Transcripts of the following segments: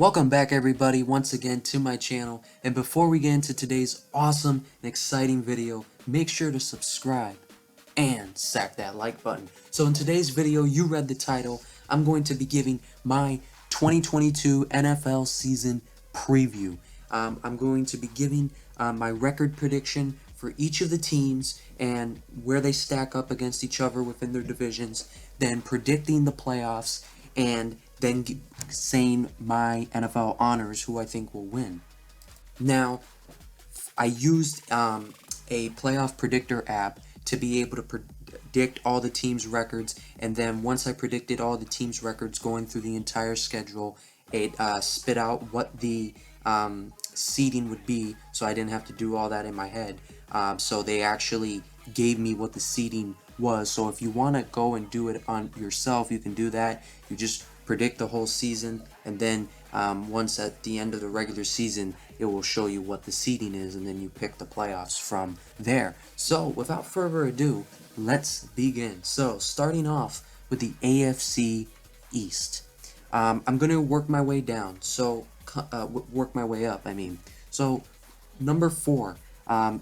Welcome back everybody once again to my channel, and before we get into today's awesome and exciting video, make sure to subscribe and sack that like button. So in today's video, you read the title, I'm going to be giving my 2022 NFL season preview. I'm going to be giving my record prediction for each of the teams and where they stack up against each other within their divisions, then predicting the playoffs, and then saying my NFL honors, who I think will win. Now, I used a playoff predictor app to be able to predict all the teams' records, and then once I predicted all the teams' records going through the entire schedule, it spit out what the seeding would be, so I didn't have to do all that in my head. So they actually gave me what the seeding was. So if you want to go and do it on yourself, you can do that. You just predict the whole season, and then once at the end of the regular season, it will show you what the seeding is, and then you pick the playoffs from there. So without further ado, let's begin. So starting off with the AFC East, I'm going to work my way down. So work my way up. So number 4 in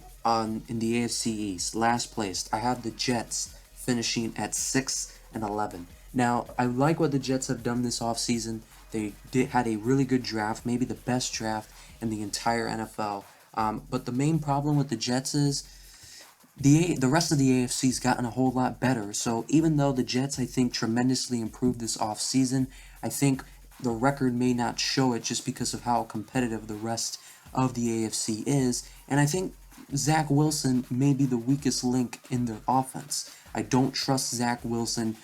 the AFC East, last placed, I have the Jets finishing at 6-11. Now, I like what the Jets have done this offseason. They had a really good draft, maybe the best draft in the entire NFL. But the main problem with the Jets is the rest of the AFC's gotten a whole lot better. So even though the Jets, I think, tremendously improved this offseason, I think the record may not show it just because of how competitive the rest of the AFC is. And I think Zach Wilson may be the weakest link in their offense. I don't trust Zach Wilson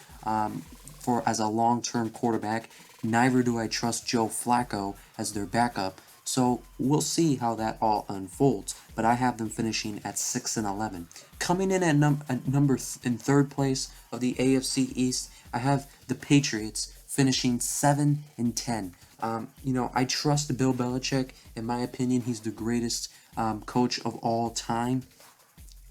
as a long-term quarterback. Neither do I trust Joe Flacco as their backup. So we'll see how that all unfolds. But I have them finishing at 6-11. Coming in at in third place of the AFC East, I have the Patriots finishing 7-10. I trust Bill Belichick. In my opinion, he's the greatest coach of all time.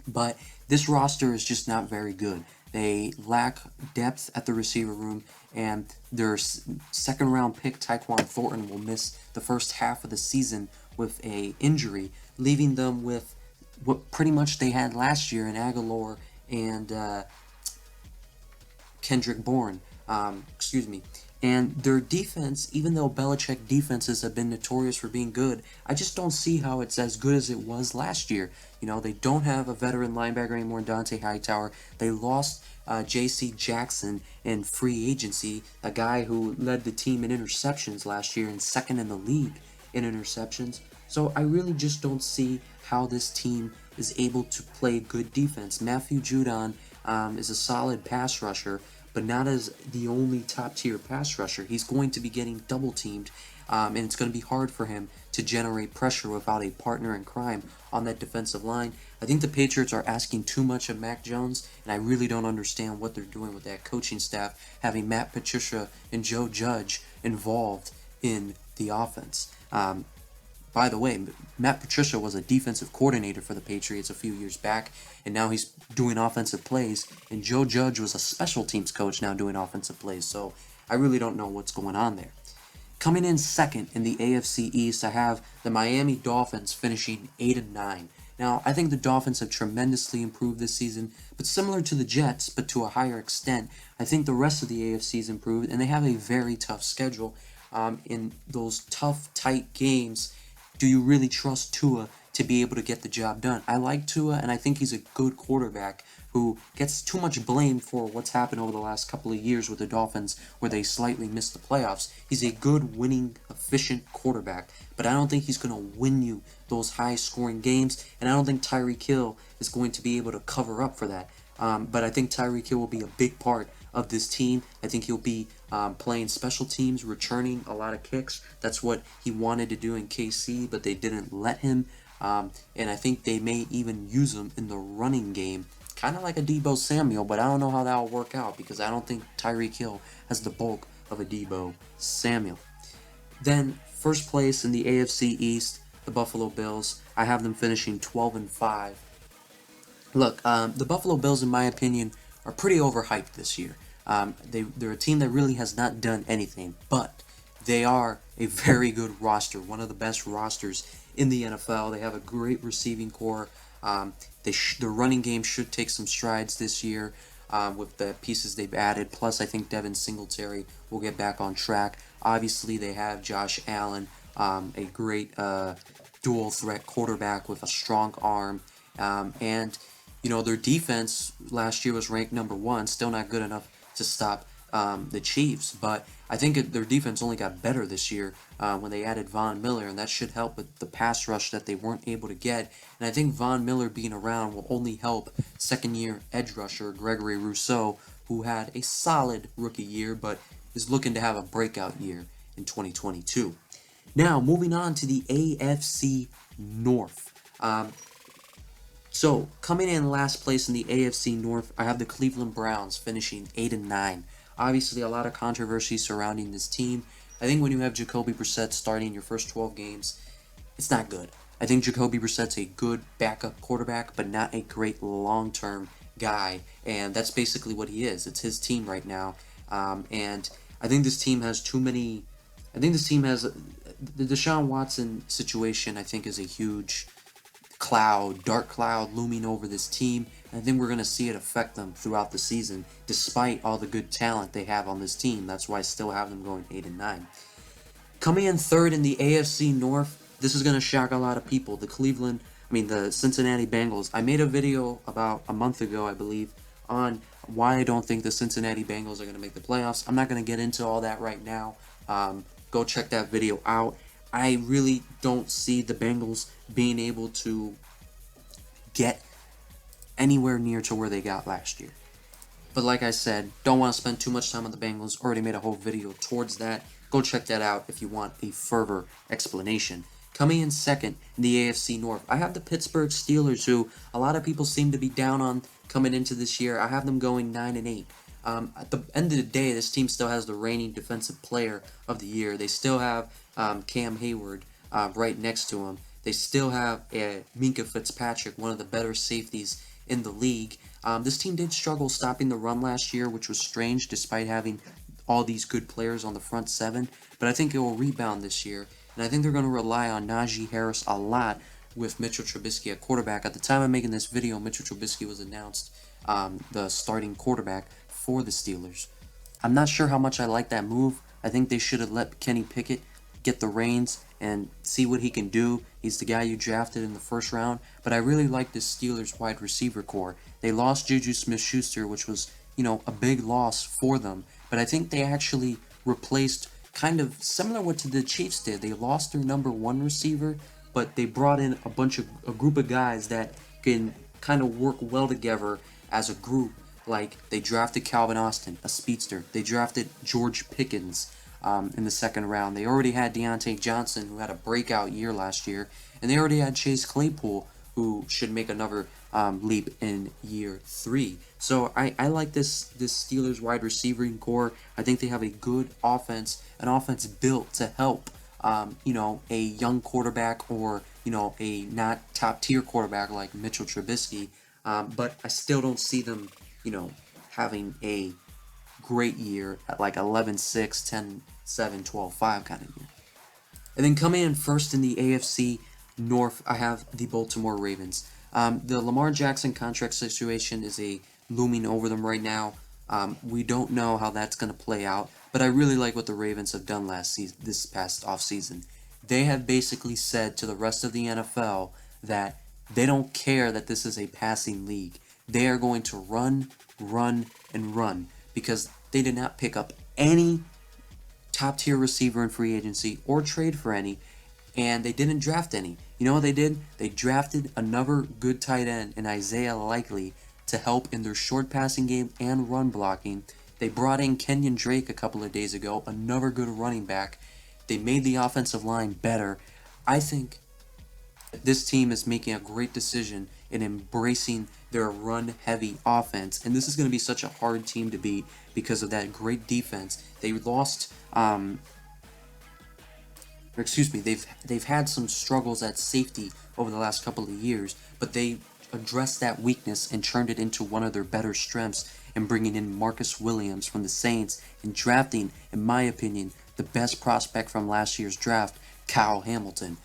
But this roster is just not very good. They lack depth at the receiver room, and their second-round pick, Tyquan Thornton, will miss the first half of the season with an injury, leaving them with what pretty much they had last year in Aguilar and Kendrick Bourne. And their defense, even though Belichick defenses have been notorious for being good, I just don't see how it's as good as it was last year. They don't have a veteran linebacker anymore, Dante Hightower. They lost J.C. Jackson in free agency, a guy who led the team in interceptions last year and second in the league in interceptions. So I really just don't see how this team is able to play good defense. Matthew Judon is a solid pass rusher, but not as the only top-tier pass rusher. He's going to be getting double-teamed, and it's going to be hard for him to generate pressure without a partner in crime on that defensive line. I think the Patriots are asking too much of Mac Jones, and I really don't understand what they're doing with that coaching staff, having Matt Patricia and Joe Judge involved in the offense. By the way, Matt Patricia was a defensive coordinator for the Patriots a few years back, and now he's doing offensive plays, and Joe Judge was a special teams coach now doing offensive plays, so I really don't know what's going on there. Coming in second in the AFC East, I have the Miami Dolphins finishing 8-9. Now, I think the Dolphins have tremendously improved this season, but similar to the Jets, but to a higher extent, I think the rest of the AFC's improved, and they have a very tough schedule. In those tough, tight games, do you really trust Tua to be able to get the job done? I like Tua, and I think he's a good quarterback who gets too much blame for what's happened over the last couple of years with the Dolphins, where they slightly missed the playoffs. He's a good, winning, efficient quarterback, but I don't think he's going to win you those high-scoring games, and I don't think Tyreek Hill is going to be able to cover up for that. But I think Tyreek Hill will be a big part of this team. I think he'll be playing special teams, returning a lot of kicks. That's what he wanted to do in KC, but they didn't let him. And I think they may even use him in the running game, kind of like a Deebo Samuel, but I don't know how that will work out because I don't think Tyreek Hill has the bulk of a Deebo Samuel. Then, first place in the AFC East, the Buffalo Bills. I have them finishing 12-5. Look, the Buffalo Bills, in my opinion, are pretty overhyped this year. They're a team that really has not done anything, but They are a very good roster, one of the best rosters in the NFL. They have a great receiving core. The running game should take some strides this year with the pieces they've added. Plus, I think Devin Singletary will get back on track. Obviously, they have Josh Allen, a great dual threat quarterback with a strong arm. And, you know, their defense last year was ranked #1, still not good enough to stop the Chiefs. But I think their defense only got better this year when they added Von Miller, and that should help with the pass rush that they weren't able to get. And I think Von Miller being around will only help second-year edge rusher Gregory Rousseau, who had a solid rookie year, but is looking to have a breakout year in 2022. Now, moving on to the AFC North. So, coming in last place in the AFC North, I have the Cleveland Browns finishing 8-9. Obviously, a lot of controversy surrounding this team. I think when you have Jacoby Brissett starting your first 12 games, it's not good. I think Jacoby Brissett's a good backup quarterback, but not a great long-term guy, and that's basically what he is. It's his team right now, and I think this team has too many. I think this team has the Deshaun Watson situation. I think is a huge dark cloud looming over this team. And I think we're going to see it affect them throughout the season, despite all the good talent they have on this team. That's why I still have them going 8-9. Coming in third in the AFC North, this is going to shock a lot of people. The Cincinnati Bengals. I made a video about a month ago, I believe, on why I don't think the Cincinnati Bengals are going to make the playoffs. I'm not going to get into all that right now. Go check that video out. I really don't see the Bengals being able to get anywhere near to where they got last year. But like I said, don't want to spend too much time on the Bengals. Already made a whole video towards that. Go check that out if you want a further explanation. Coming in second in the AFC North, I have the Pittsburgh Steelers, who a lot of people seem to be down on coming into this year. I have them going 9-8. At the end of the day, this team still has the reigning Defensive Player of the Year. They still have Cam Hayward right next to him. They still have Minkah Fitzpatrick, one of the better safeties in the league. This team did struggle stopping the run last year, which was strange despite having all these good players on the front seven. But I think it will rebound this year. And I think they're going to rely on Najee Harris a lot with Mitchell Trubisky at quarterback. At the time of making this video, Mitchell Trubisky was announced the starting quarterback for the Steelers. I'm not sure how much I like that move. I think they should have let Kenny Pickett get the reins and see what he can do. He's the guy you drafted in the first round. But I really like this Steelers wide receiver core. They lost Juju Smith-Schuster, which was, a big loss for them. But I think they actually replaced kind of similar what to the Chiefs did. They lost their #1 receiver, but they brought in a group of guys that can kind of work well together as a group. Like, they drafted Calvin Austin, a speedster. They drafted George Pickens in the second round. They already had Deontay Johnson, who had a breakout year last year. And they already had Chase Claypool, who should make another leap in year 3. So I like this Steelers wide receiving core. I think they have a good offense, an offense built to help, a young quarterback or, a not top-tier quarterback like Mitchell Trubisky. But I still don't see them, having a great year at like 11-6, 10-7, 12-5 kind of year. And then coming in first in the AFC North, I have the Baltimore Ravens. The Lamar Jackson contract situation is looming over them right now. We don't know how that's going to play out, but I really like what the Ravens have done this past offseason. They have basically said to the rest of the NFL that they don't care that this is a passing league. They are going to run, and run because they did not pick up any top-tier receiver in free agency or trade for any, and they didn't draft any. You know what they did? They drafted another good tight end in Isaiah Likely to help in their short passing game and run blocking. They brought in Kenyon Drake a couple of days ago, another good running back. They made the offensive line better. I think this team is making a great decision in embracing their run-heavy offense, and this is going to be such a hard team to beat because of that great defense. They lost, they've had some struggles at safety over the last couple of years, but they addressed that weakness and turned it into one of their better strengths in bringing in Marcus Williams from the Saints and drafting, in my opinion, the best prospect from last year's draft, Kyle Hamilton.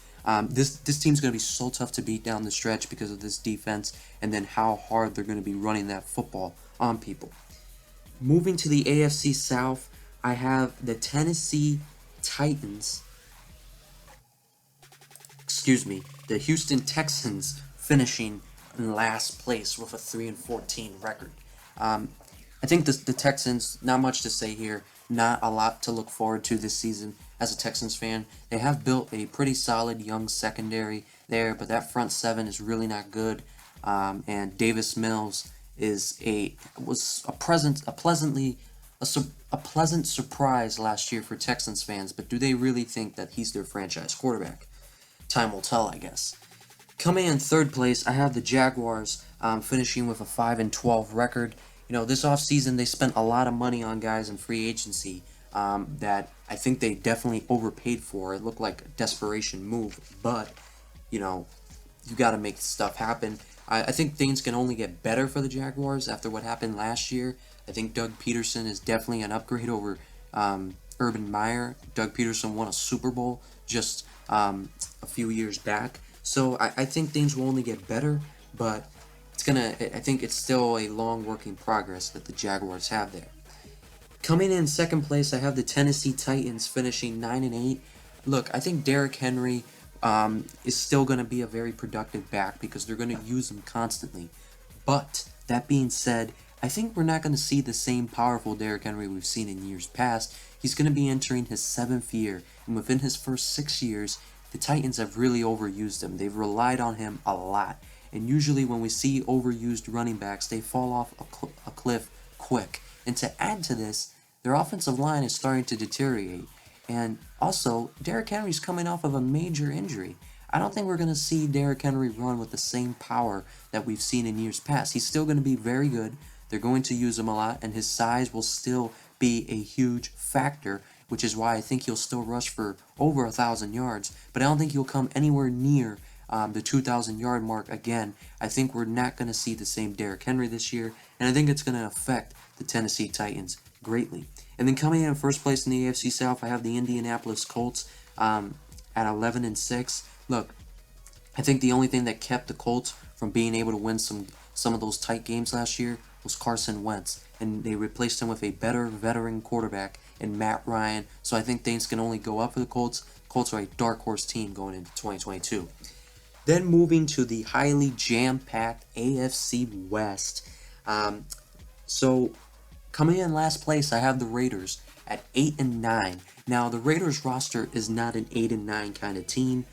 This team's going to be so tough to beat down the stretch because of this defense and then how hard they're going to be running that football on people. Moving to the AFC South, I have the Tennessee Titans. The Houston Texans finishing in last place with a 3-14 record. I think the Texans, not much to say here, not a lot to look forward to this season as a Texans fan. They have built a pretty solid young secondary there, but that front seven is really not good. And Davis Mills was a pleasant surprise last year for Texans fans, but do they really think that he's their franchise quarterback? Time will tell, I guess. Coming in third place, I have the Jaguars finishing with a 5-12 record. You know, this offseason they spent a lot of money on guys in free agency that I think they definitely overpaid for. It looked like a desperation move, but, you know, you got to make stuff happen. I think things can only get better for the Jaguars after what happened last year. I think Doug Peterson is definitely an upgrade over Urban Meyer. Doug Peterson won a Super Bowl just a few years back. So I think things will only get better, but I think it's still a long work in progress that the Jaguars have there. Coming in second place, I have the Tennessee Titans finishing 9-8. Look, I think Derrick Henry is still going to be a very productive back because they're going to use him constantly. But that being said, I think we're not going to see the same powerful Derrick Henry we've seen in years past. He's going to be entering his 7th year, and within his first 6 years, the Titans have really overused him. They've relied on him a lot. And usually when we see overused running backs, they fall off a cliff quick. And to add to this, their offensive line is starting to deteriorate. And also, Derrick Henry's coming off of a major injury. I don't think we're going to see Derrick Henry run with the same power that we've seen in years past. He's still going to be very good. They're going to use him a lot, and his size will still be a huge factor, which is why I think he'll still rush for over 1,000 yards. But I don't think he'll come anywhere near the 2,000-yard mark again. I think we're not going to see the same Derrick Henry this year, and I think it's going to affect the Tennessee Titans greatly. And then coming in first place in the AFC South, I have the Indianapolis Colts at 11-6. Look, I think the only thing that kept the Colts from being able to win some of those tight games last year was Carson Wentz, and they replaced him with a better veteran quarterback in Matt Ryan. So I think things can only go up for the Colts. Colts are a dark horse team going into 2022. Then moving to the highly jam-packed AFC West. So coming in last place, I have the Raiders at 8-9. Now the Raiders roster is not an 8-9 kind of team,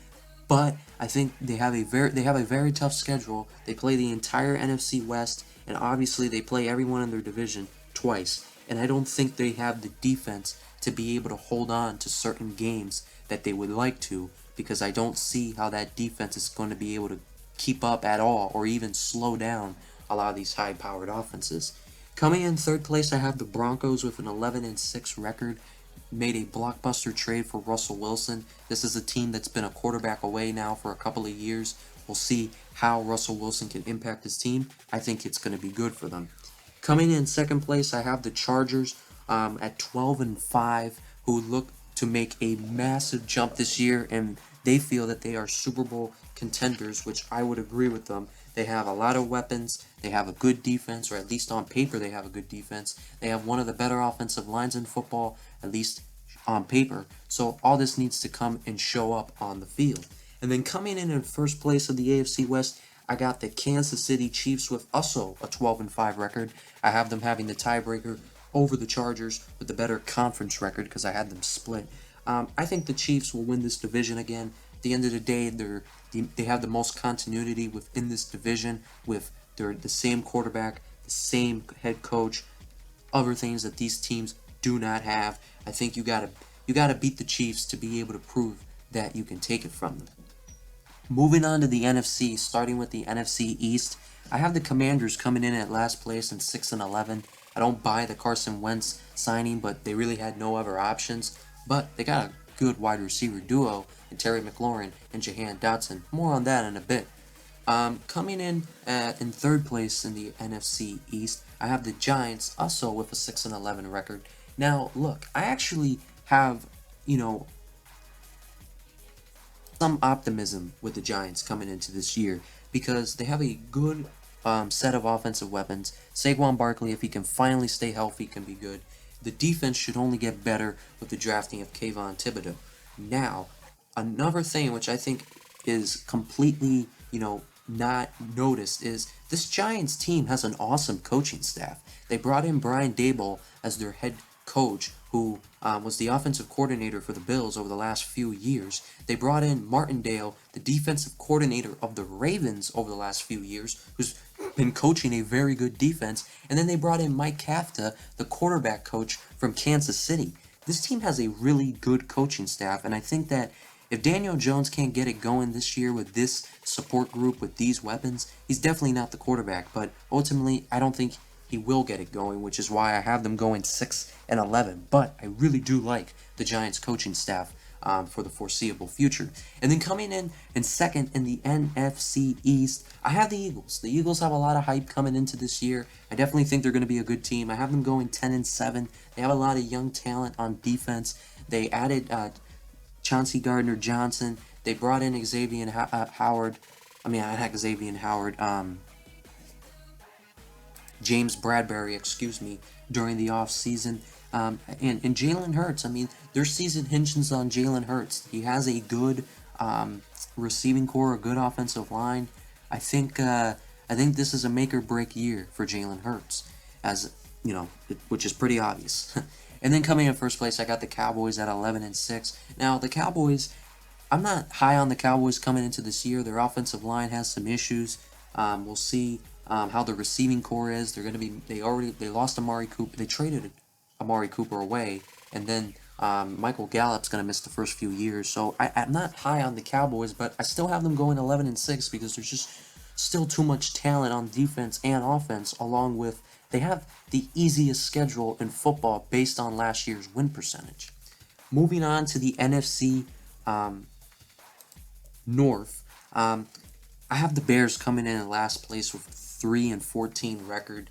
but I think they have a very tough schedule. They play the entire NFC West, and obviously they play everyone in their division twice. And I don't think they have the defense to be able to hold on to certain games that they would like to, because I don't see how that defense is going to be able to keep up at all or even slow down a lot of these high-powered offenses. Coming in third place, I have the Broncos with an 11-6 record. Made a blockbuster trade for Russell Wilson. This is a team that's been a quarterback away now for a couple of years. We'll see how Russell Wilson can impact his team. I think it's going to be good for them. Coming in second place, I have the Chargers at 12-5, who look to make a massive jump this year, and they feel that they are Super Bowl contenders, which I would agree with them. They have a lot of weapons. They have a good defense, or at least on paper they have a good defense. They have one of the better offensive lines in football, at least on paper. So all this needs to come and show up on the field. And then coming in first place of the AFC West, I got the Kansas City Chiefs with also a 12-5 record. I have them having the tiebreaker over the Chargers with the better conference record because I had them split. I think the Chiefs will win this division again. At the end of the day, they have the most continuity within this division with the same quarterback, the same head coach, other things that these teams do not have. I think you gotta beat the Chiefs to be able to prove that you can take it from them. Moving on to the NFC, starting with the NFC East, I have the Commanders coming in at last place in 6-11. I don't buy the Carson Wentz signing, but they really had no other options. But they got a good wide receiver duo in Terry McLaurin and Jahan Dotson. More on that in a bit. Coming in third place in the NFC East, I have the Giants, also with a 6-11 record. Now, look, I actually have you know, some optimism with the Giants coming into this year because they have a good set of offensive weapons. Saquon Barkley, if he can finally stay healthy, can be good. The defense should only get better with the drafting of Kayvon Thibodeau. Now, another thing which I think is completely, not noticed is this Giants team has an awesome coaching staff. They brought in Brian Daboll as their head coach, who was the offensive coordinator for the Bills over the last few years. They brought in Martindale, the defensive coordinator of the Ravens over the last few years, who's been coaching a very good defense. And then they brought in Mike Kafka, the quarterback coach from Kansas City. This team has a really good coaching staff, and I think that if Daniel Jones can't get it going this year with this support group, with these weapons, he's definitely not the quarterback. But ultimately, I don't think he will get it going, which is why I have them going 6-11. But I really do like the Giants coaching staff for the foreseeable future. And then coming in second in the NFC East, I have the Eagles. The Eagles have a lot of hype coming into this year. I definitely think they're going to be a good team. I have them going 10-7. They have a lot of young talent on defense. They added Chauncey Gardner-Johnson. They brought in Xavier Howard. James Bradbury, during the offseason. And Jalen Hurts, their season hinges on Jalen Hurts. He has a good receiving core, a good offensive line. I think this is a make or break year for Jalen Hurts, which is pretty obvious. And then coming in first place, I got the Cowboys at 11-6. Now the Cowboys, I'm not high on the Cowboys coming into this year. Their offensive line has some issues. We'll see how the receiving core is. They lost Amari Cooper. They traded Amari Cooper away, and then Michael Gallup's going to miss the first few years. So I'm not high on the Cowboys, but I still have them going 11-6 because there's just still too much talent on defense and offense, along with they have the easiest schedule in football based on last year's win percentage. Moving on to the NFC North, I have the Bears coming in last place with a 3-14 record.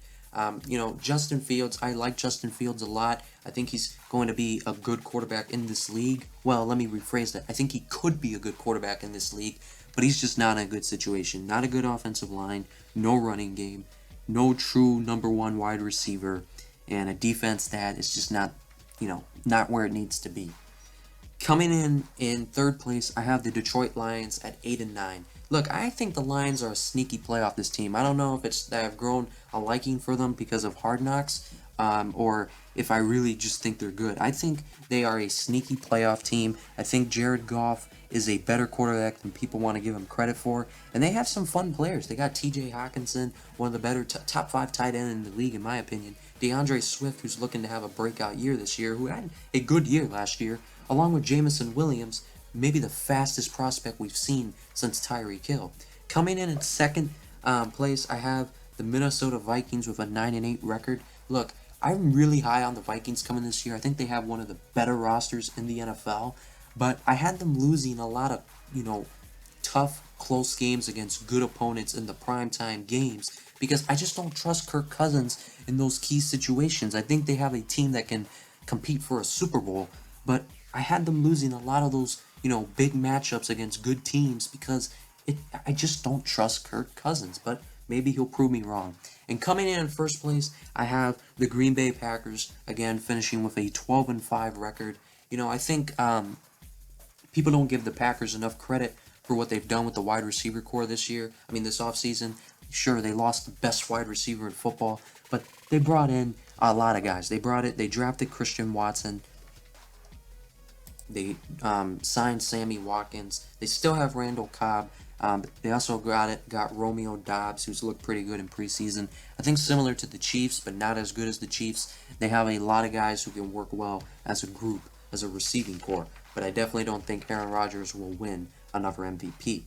Justin Fields, I like Justin Fields a lot. I think he's going to be a good quarterback in this league. Well, let me rephrase that. I think he could be a good quarterback in this league, but he's just not in a good situation. Not a good offensive line, no running game, no true number one wide receiver, and a defense that is just not where it needs to be. Coming in third place, I have the Detroit Lions at 8-9. Look, I think the Lions are a sneaky playoff this team. I don't know if it's that I've grown a liking for them because of Hard Knocks, or if I really just think they're good. I think they are a sneaky playoff team. I think Jared Goff is a better quarterback than people want to give him credit for, and they have some fun players. They got T.J. Hawkinson, one of the better top 5 tight end in the league, in my opinion. DeAndre Swift, who's looking to have a breakout year this year, who had a good year last year, along with Jamison Williams, maybe the fastest prospect we've seen since Tyreek Hill. Coming in second place, I have the Minnesota Vikings with a 9-8 record. Look, I'm really high on the Vikings coming this year. I think they have one of the better rosters in the NFL, but I had them losing a lot of, tough, close games against good opponents in the primetime games because I just don't trust Kirk Cousins in those key situations. I think they have a team that can compete for a Super Bowl, but I had them losing a lot of those, big matchups against good teams because I just don't trust Kirk Cousins, but maybe he'll prove me wrong. And coming in first place, I have the Green Bay Packers, again, finishing with a 12-5 record. I think people don't give the Packers enough credit for what they've done with the wide receiver core this year. This offseason, sure, they lost the best wide receiver in football, but they brought in a lot of guys. They drafted Christian Watson. They signed Sammy Watkins. They still have Randall Cobb. But they also got Romeo Doubs, who's looked pretty good in preseason. I think similar to the Chiefs, but not as good as the Chiefs. They have a lot of guys who can work well as a group, as a receiving core. But I definitely don't think Aaron Rodgers will win another MVP.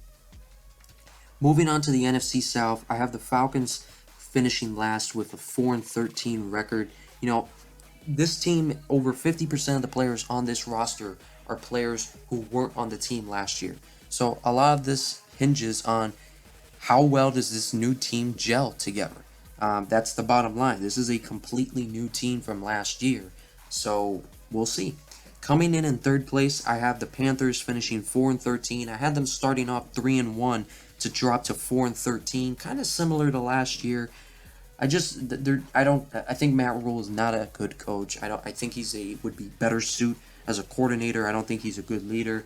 Moving on to the NFC South, I have the Falcons finishing last with a 4-13 record. This team, over 50% of the players on this roster are players who weren't on the team last year. So a lot of this hinges on how well does this new team gel together. That's the bottom line. This is a completely new team from last year. So we'll see. Coming in third place, I have the Panthers finishing 4-13. I had them starting off 3-1 to drop to 4-13, kind of similar to last year. I think Matt Rule is not a good coach. I think would be better suit as a coordinator. I don't think he's a good leader.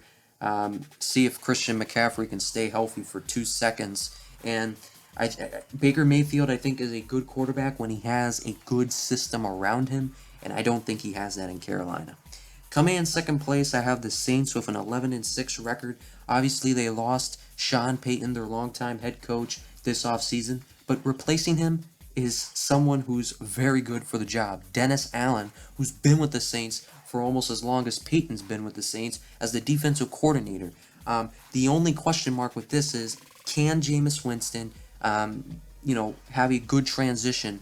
See if Christian McCaffrey can stay healthy for 2 seconds. And Baker Mayfield, I think, is a good quarterback when he has a good system around him, and I don't think he has that in Carolina. Coming in second place, I have the Saints with an 11-6 record. Obviously, they lost Sean Payton, their longtime head coach, this offseason, but replacing him is someone who's very good for the job. Dennis Allen, who's been with the Saints for almost as long as Peyton's been with the Saints as the defensive coordinator. The only question mark with this is, can Jameis Winston, have a good transition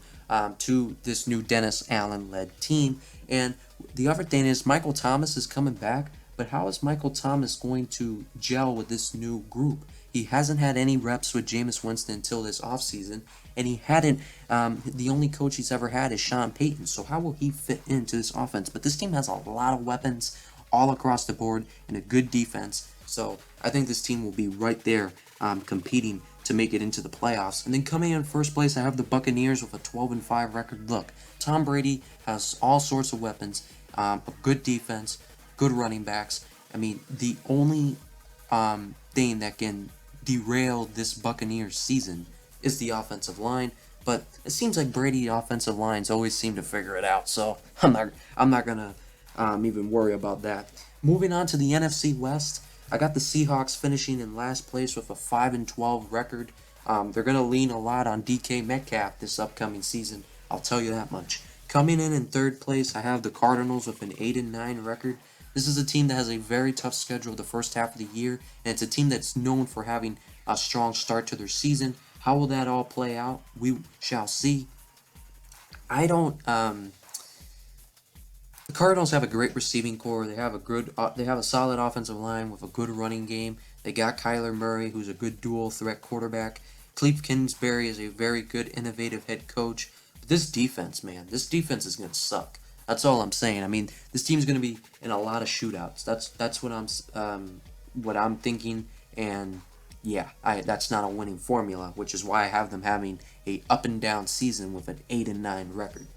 to this new Dennis Allen-led team? And the other thing is, Michael Thomas is coming back, but how is Michael Thomas going to gel with this new group? He hasn't had any reps with Jameis Winston until this offseason, and he hadn't. The only coach he's ever had is Sean Payton, so how will he fit into this offense? But this team has a lot of weapons all across the board and a good defense, so I think this team will be right there competing to make it into the playoffs. And then coming in first place, I have the Buccaneers with a 12-5 record. Look, Tom Brady has all sorts of weapons, a good defense, good running backs. I mean, the only thing that can derail this Buccaneers season is the offensive line, but it seems like Brady offensive lines always seem to figure it out, so I'm not gonna even worry about that. Moving on to the NFC West, I got the Seahawks finishing in last place with a 5-12 record. They're gonna lean a lot on DK Metcalf this upcoming season, I'll tell you that much. Coming in third place, I have the Cardinals with an 8-9 record. This is a team that has a very tough schedule the first half of the year, and it's a team that's known for having a strong start to their season. How will that all play out? We shall see. The Cardinals have a great receiving core. They have a solid offensive line with a good running game. They got Kyler Murray, who's a good dual threat quarterback. Cliff Kingsbury is a very good, innovative head coach. But this defense, man, this defense is gonna suck. That's all I'm saying. I mean, this team's going to be in a lot of shootouts. That's what I'm thinking, and yeah, that's not a winning formula, which is why I have them having a up and down season with an 8-9 record.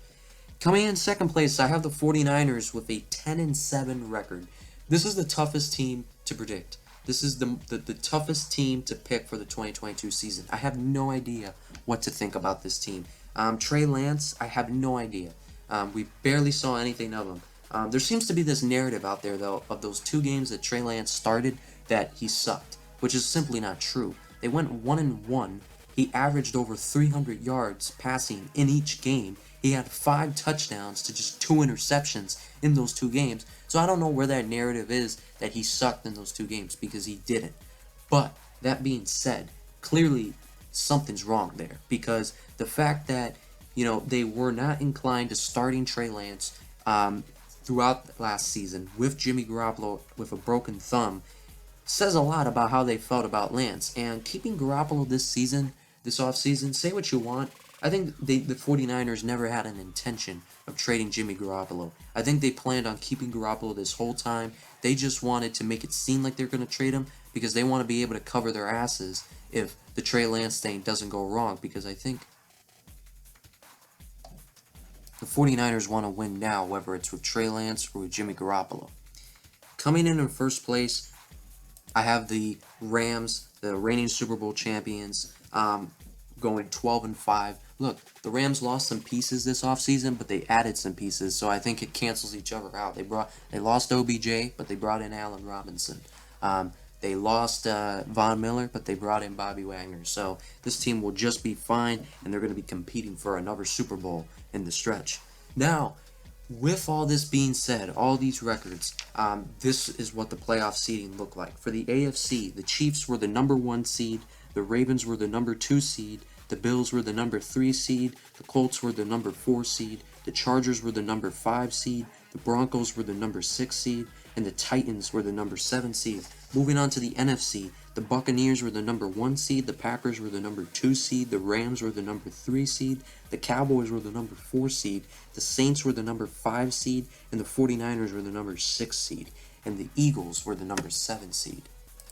Coming in second place, I have the 49ers with a 10-7 record. This is the toughest team to predict. This is the toughest team to pick for the 2022 season. I have no idea what to think about this team. Trey Lance, I have no idea. We barely saw anything of him. There seems to be this narrative out there, though, of those 2 games that Trey Lance started that he sucked, which is simply not true. They went 1-1. He averaged over 300 yards passing in each game. He had 5 touchdowns to just 2 interceptions in those 2 games. So I don't know where that narrative is that he sucked in those 2 games, because he didn't. But that being said, clearly something's wrong there, because the fact that they were not inclined to starting Trey Lance throughout last season with Jimmy Garoppolo with a broken thumb says a lot about how they felt about Lance. And keeping Garoppolo this offseason, say what you want, I think the 49ers never had an intention of trading Jimmy Garoppolo. I think they planned on keeping Garoppolo this whole time. They just wanted to make it seem like they're going to trade him because they want to be able to cover their asses if the Trey Lance thing doesn't go wrong, because I think the 49ers want to win now, whether it's with Trey Lance or with Jimmy Garoppolo. Coming in first place, I have the Rams, the reigning Super Bowl champions, going 12-5. Look, the Rams lost some pieces this offseason, but they added some pieces, so I think it cancels each other out. They lost OBJ, but they brought in Allen Robinson. They lost Von Miller, but they brought in Bobby Wagner. So this team will just be fine, and they're going to be competing for another Super Bowl in the stretch. Now, with all this being said, all these records, this is what the playoff seeding looked like. For the AFC, the Chiefs were the number 1 seed, the Ravens were the number 2 seed, the Bills were the number 3 seed, the Colts were the number 4 seed, the Chargers were the number 5 seed, the Broncos were the number 6 seed, and the Titans were the number 7 seed. Moving on to the NFC, The Buccaneers were the number 1 seed, the Packers were the number 2 seed, the Rams were the number 3 seed, the Cowboys were the number 4 seed, the Saints were the number 5 seed, and the 49ers were the number 6 seed, and the Eagles were the number 7 seed.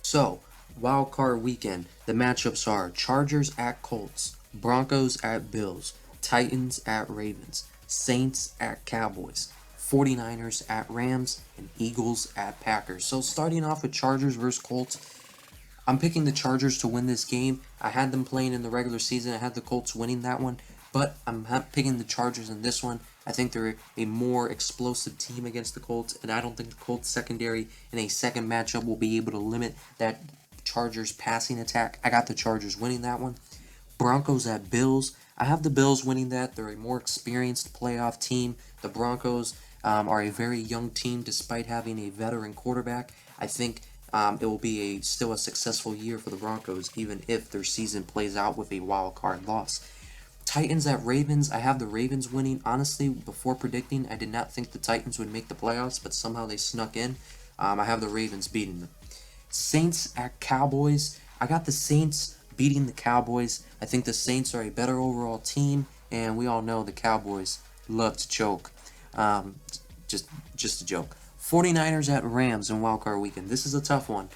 So, wild card weekend, the matchups are Chargers at Colts, Broncos at Bills, Titans at Ravens, Saints at Cowboys, 49ers at Rams, and Eagles at Packers. So starting off with Chargers versus Colts, I'm picking the Chargers to win this game. I had them playing in the regular season. I had the Colts winning that one, but I'm picking the Chargers in this one. I think they're a more explosive team against the Colts, and I don't think the Colts secondary in a second matchup will be able to limit that Chargers passing attack. I got the Chargers winning that one. Broncos at Bills. I have the Bills winning that. They're a more experienced playoff team. The Broncos are a very young team despite having a veteran quarterback. I think it will be still a successful year for the Broncos, even if their season plays out with a wild card loss. Titans at Ravens. I have the Ravens winning. Honestly, before predicting, I did not think the Titans would make the playoffs, but somehow they snuck in. I have the Ravens beating them. Saints at Cowboys. I got the Saints beating the Cowboys. I think the Saints are a better overall team, and we all know the Cowboys love to choke. Just a joke. 49ers at Rams in wildcard weekend. This is a tough one.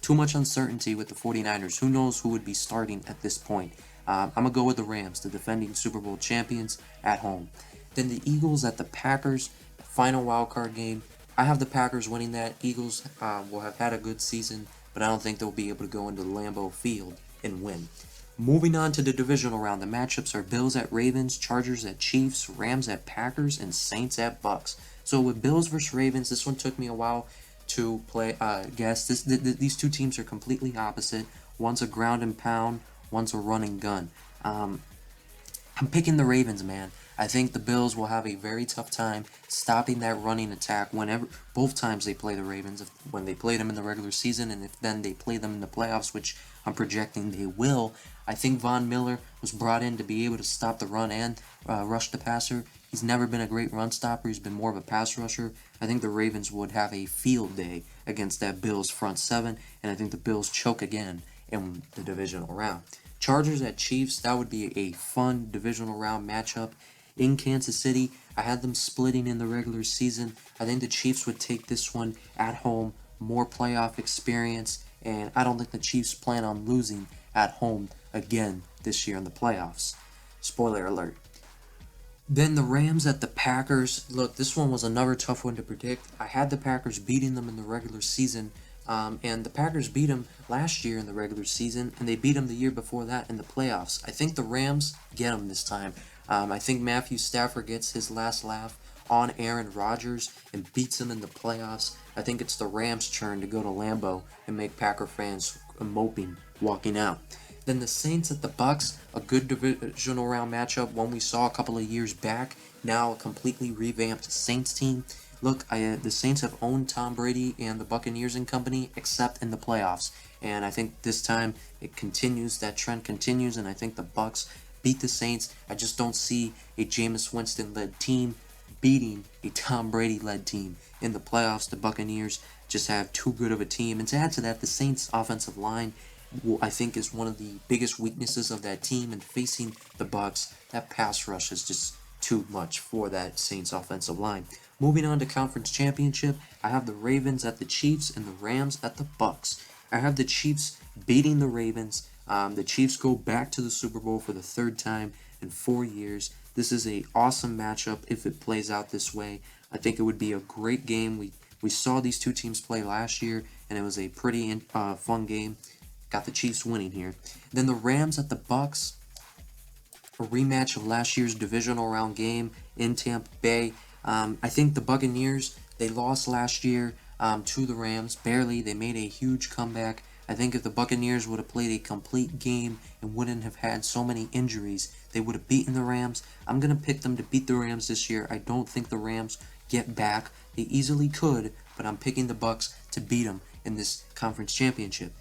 Too much uncertainty with the 49ers. Who knows who would be starting at this point? I'm going to go with the Rams, the defending Super Bowl champions, at home. Then the Eagles at the Packers, final wildcard game. I have the Packers winning that. Eagles will have had a good season, but I don't think they'll be able to go into the Lambeau Field and win. Moving on to the divisional round, the matchups are Bills at Ravens, Chargers at Chiefs, Rams at Packers, and Saints at Bucks. So with Bills versus Ravens, this one took me a while to guess. These two teams are completely opposite. One's a ground and pound, one's a run and gun. I'm picking the Ravens, man. I think the Bills will have a very tough time stopping that running attack whenever both times they play the Ravens. When they play them in the regular season, and if then they play them in the playoffs, which I'm projecting they will. I think Von Miller was brought in to be able to stop the run and rush the passer. He's never been a great run stopper. He's been more of a pass rusher. I think the Ravens would have a field day against that Bills front seven, and I think the Bills choke again in the divisional round. Chargers at Chiefs, that would be a fun divisional round matchup. In Kansas City, I had them splitting in the regular season. I think the Chiefs would take this one at home, more playoff experience, and I don't think the Chiefs plan on losing at home again this year in the playoffs. Spoiler alert. Then the Rams at the Packers. Look, this one was another tough one to predict. I had the Packers beating them in the regular season, and the Packers beat them last year in the regular season, and they beat them the year before that in the playoffs. I think the Rams get them this time. I think Matthew Stafford gets his last laugh on Aaron Rodgers and beats him in the playoffs. I think it's the Rams' turn to go to Lambeau and make Packer fans moping, walking out. Then the Saints at the Bucks, a good divisional round matchup, one we saw a couple of years back. Now a completely revamped Saints team. Look, the Saints have owned Tom Brady and the Buccaneers and company, except in the playoffs. And I think this time it continues, that trend continues, and I think the Bucks beat the Saints. I just don't see a Jameis Winston-led team beating a Tom Brady-led team in the playoffs. The Buccaneers just have too good of a team. And to add to that, the Saints' offensive line, I think, is one of the biggest weaknesses of that team. And facing the Bucks, that pass rush is just too much for that Saints offensive line. Moving on to conference championship, I have the Ravens at the Chiefs and the Rams at the Bucks. I have the Chiefs beating the Ravens. The Chiefs go back to the Super Bowl for the third time in 4 years. This is an awesome matchup if it plays out this way. I think it would be a great game. We saw these two teams play last year, and it was a pretty fun game. Got the Chiefs winning here. Then the Rams at the Bucks, a rematch of last year's divisional round game in Tampa Bay. I think the Buccaneers, they lost last year to the Rams, barely. They made a huge comeback. I think if the Buccaneers would have played a complete game and wouldn't have had so many injuries, they would have beaten the Rams. I'm going to pick them to beat the Rams this year. I don't think the Rams get back. They easily could, but I'm picking the Bucks to beat them in this conference championship.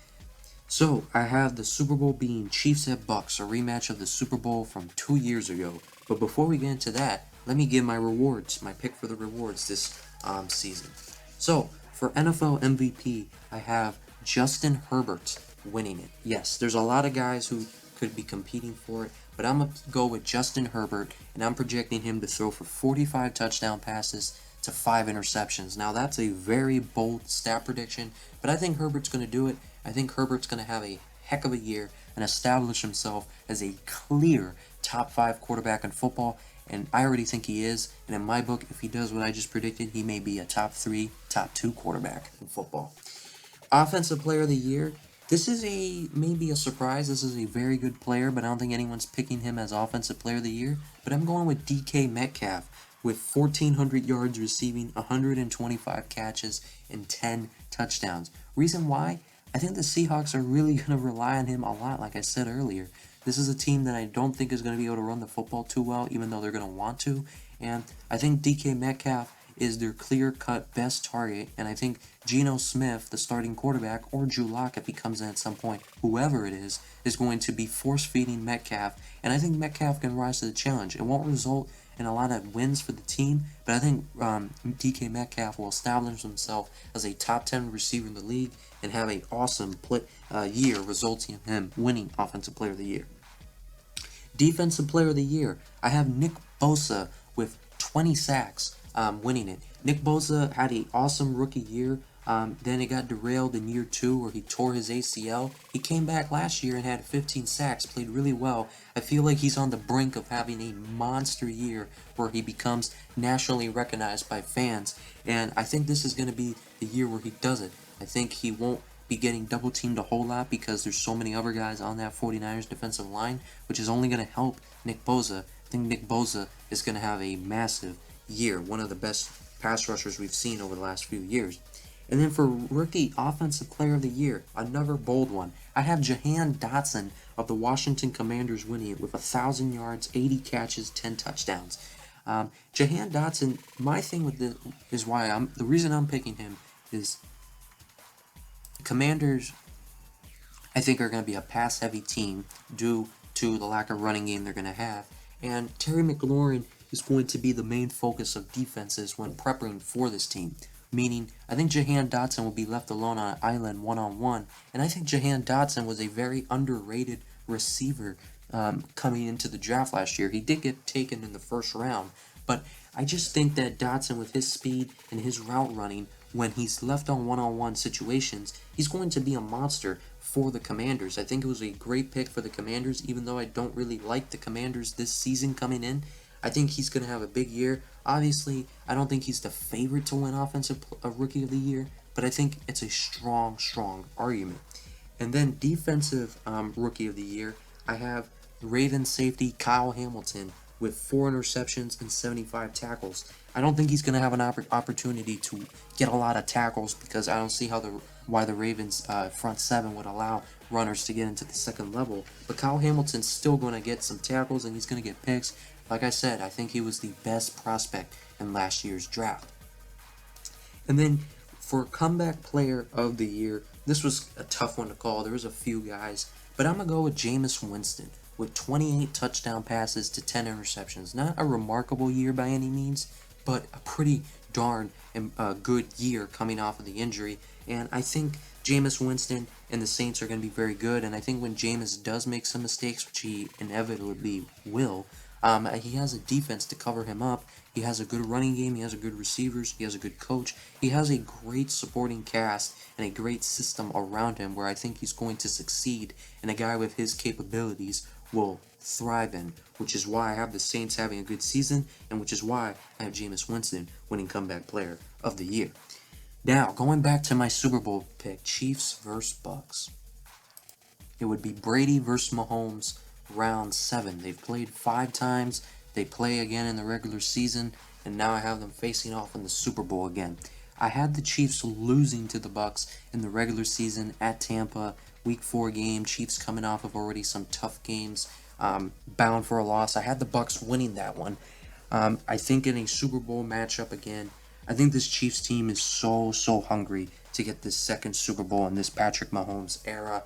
So, I have the Super Bowl being Chiefs at Bucks, a rematch of the Super Bowl from 2 years ago. But before we get into that, let me give my rewards, my pick for the rewards this season. So, for NFL MVP, I have Justin Herbert winning it. Yes, there's a lot of guys who could be competing for it, but I'm going to go with Justin Herbert, and I'm projecting him to throw for 45 touchdown passes to 5 interceptions. Now, that's a very bold stat prediction, but I think Herbert's going to do it. I think Herbert's going to have a heck of a year and establish himself as a clear top 5 quarterback in football, and I already think he is. And in my book, if he does what I just predicted, he may be a top 3, top 2 quarterback in football. Offensive Player of the Year. This is maybe a surprise. This is a very good player, but I don't think anyone's picking him as Offensive Player of the Year. But I'm going with DK Metcalf with 1,400 yards receiving, 125 catches, and 10 touchdowns. Reason why? I think the Seahawks are really going to rely on him a lot, like I said earlier. This is a team that I don't think is going to be able to run the football too well, even though they're going to want to. And I think DK Metcalf is their clear-cut best target, and I think Geno Smith, the starting quarterback, or Drew Lock, if he comes in at some point, whoever it is going to be force-feeding Metcalf, and I think Metcalf can rise to the challenge. It won't result in a lot of wins for the team, but I think DK Metcalf will establish himself as a top 10 receiver in the league and have an awesome year, resulting in him winning Offensive Player of the Year. Defensive Player of the Year, I have Nick Bosa with 20 sacks. Winning it. Nick Bosa had an awesome rookie year. Then it got derailed in year 2 where he tore his ACL. He came back last year and had 15 sacks, played really well. I feel like he's on the brink of having a monster year where he becomes nationally recognized by fans. And I think this is going to be the year where he does it. I think he won't be getting double teamed a whole lot because there's so many other guys on that 49ers defensive line, which is only going to help Nick Bosa. I think Nick Bosa is going to have a massive year, one of the best pass rushers we've seen over the last few years. And then for Rookie Offensive Player of the Year, another bold one. I have Jahan Dotson of the Washington Commanders winning it with 1,000 yards, 80 catches, 10 touchdowns. Jahan Dotson, my thing with this is the reason I'm picking him is the Commanders, I think, are going to be a pass-heavy team due to the lack of running game they're going to have. And Terry McLaurin is going to be the main focus of defenses when preparing for this team. Meaning, I think Jahan Dotson will be left alone on an island one-on-one, and I think Jahan Dotson was a very underrated receiver coming into the draft last year. He did get taken in the first round, but I just think that Dotson, with his speed and his route running, when he's left on one-on-one situations, he's going to be a monster for the Commanders. I think it was a great pick for the Commanders, even though I don't really like the Commanders this season coming in. I think he's going to have a big year. Obviously, I don't think he's the favorite to win Offensive Rookie of the Year, but I think it's a strong argument. And then Defensive Rookie of the Year, I have Ravens safety Kyle Hamilton with 4 interceptions and 75 tackles. I don't think he's going to have an opportunity to get a lot of tackles because I don't see why the Ravens front 7 would allow runners to get into the second level. But Kyle Hamilton's still going to get some tackles and he's going to get picks. Like I said, I think he was the best prospect in last year's draft. And then for Comeback Player of the Year, this was a tough one to call. There was a few guys, but I'm going to go with Jameis Winston with 28 touchdown passes to 10 interceptions. Not a remarkable year by any means, but a pretty darn good year coming off of the injury. And I think Jameis Winston and the Saints are going to be very good. And I think when Jameis does make some mistakes, which he inevitably will, he has a defense to cover him up. He has a good running game. He has a good receivers. He has a good coach. He has a great supporting cast and a great system around him where I think he's going to succeed, and a guy with his capabilities will thrive in, which is why I have the Saints having a good season, and which is why I have Jameis Winston winning Comeback Player of the Year. Now, going back to my Super Bowl pick, Chiefs versus Bucks. It would be Brady versus Mahomes, round 7. They've played 5 times. They play again in the regular season, and now I have them facing off in the Super Bowl again. I had the Chiefs losing to the Bucks in the regular season at Tampa, Week 4 game. Chiefs coming off of already some tough games, bound for a loss. I had the Bucks winning that one. I think in a Super Bowl matchup again, I think this Chiefs team is so hungry to get this second Super Bowl in this Patrick Mahomes era.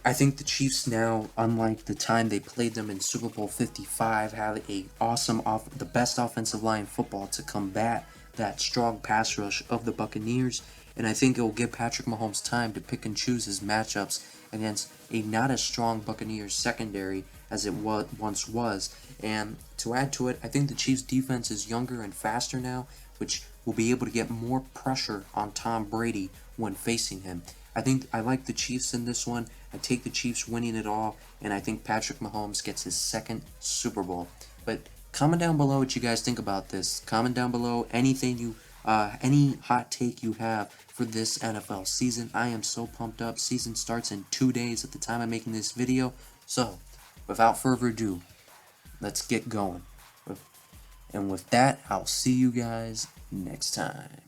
I think the Chiefs now, unlike the time they played them in Super Bowl 55, have the best offensive line in football to combat that strong pass rush of the Buccaneers. and I think it will give Patrick Mahomes time to pick and choose his matchups against a not as strong Buccaneers secondary as it once was. And to add to it, I think the Chiefs defense is younger and faster now, which will be able to get more pressure on Tom Brady when facing him. I like the Chiefs in this one. I take the Chiefs winning it all, and I think Patrick Mahomes gets his second Super Bowl. But comment down below what you guys think about this. Comment down below any hot take you have for this NFL season. I am so pumped up. Season starts in 2 days at the time I'm making this video. So, without further ado, let's get going. And with that, I'll see you guys next time.